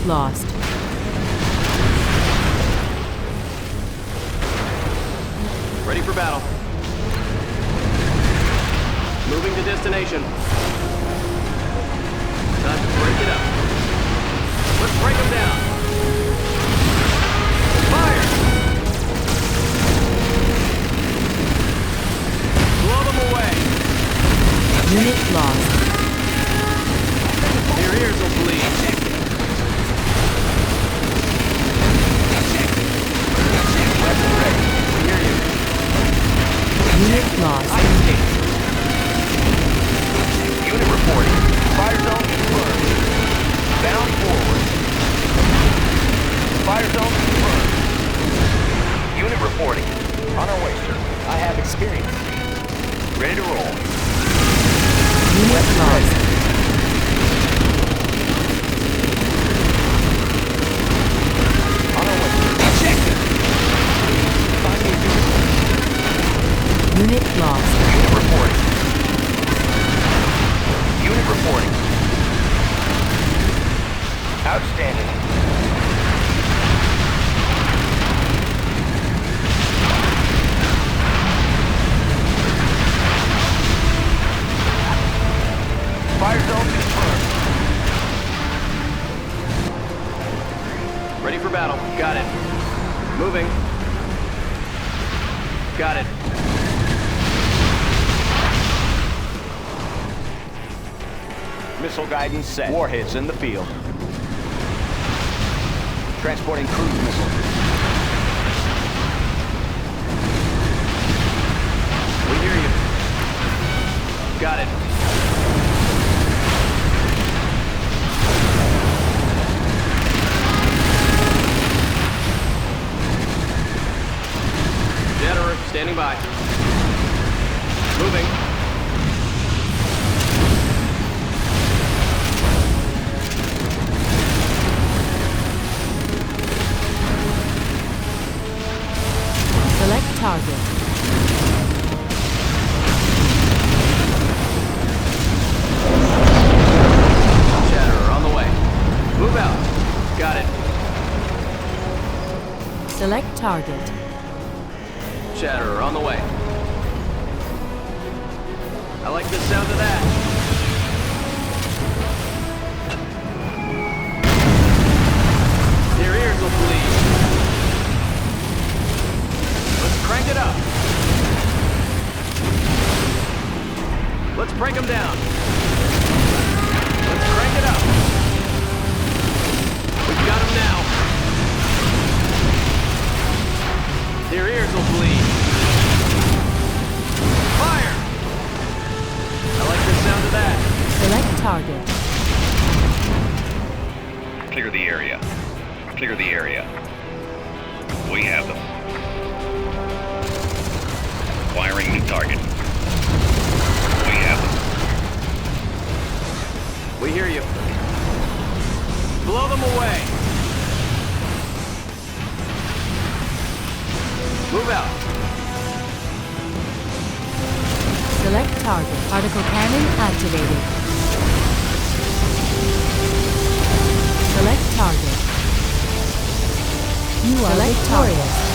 lost. Ready for battle. Moving to destination. Time to break it up. Let's break them down. Fire! Blow them away. Unit lost. Your ears will bleed. Weapon ready. We hear you. Unit lost. Unit reporting. Fire zone confirmed. Bound forward. Fire zone confirmed. Unit reporting. On our way, sir. I have experience. Ready to roll. Unit lost. On our way, sir. Check! Find me a unit. Unit lost. Unit reporting. Unit reporting. Outstanding. Fire zone confirmed. Ready for battle. Got it. Moving. Got it. Missile guidance set. Warheads in the field. Transporting cruise missile. We hear you. Got it. Jetterer standing by. Moving. Select target. Jetterer on the way. Move out. Got it. Select target. Chatterer on the way. I like the sound of that. Their ears will bleed. Let's crank it up. Let's break them down. Let's crank it up. We've got them now. Their ears will bleed. Fire! I like the sound of that. Select target. Clear the area. Clear the area. We have them. Acquiring new target. We have them. We hear you. Blow them away. Move out. Select target. Particle cannon activated. Select target. You are victorious.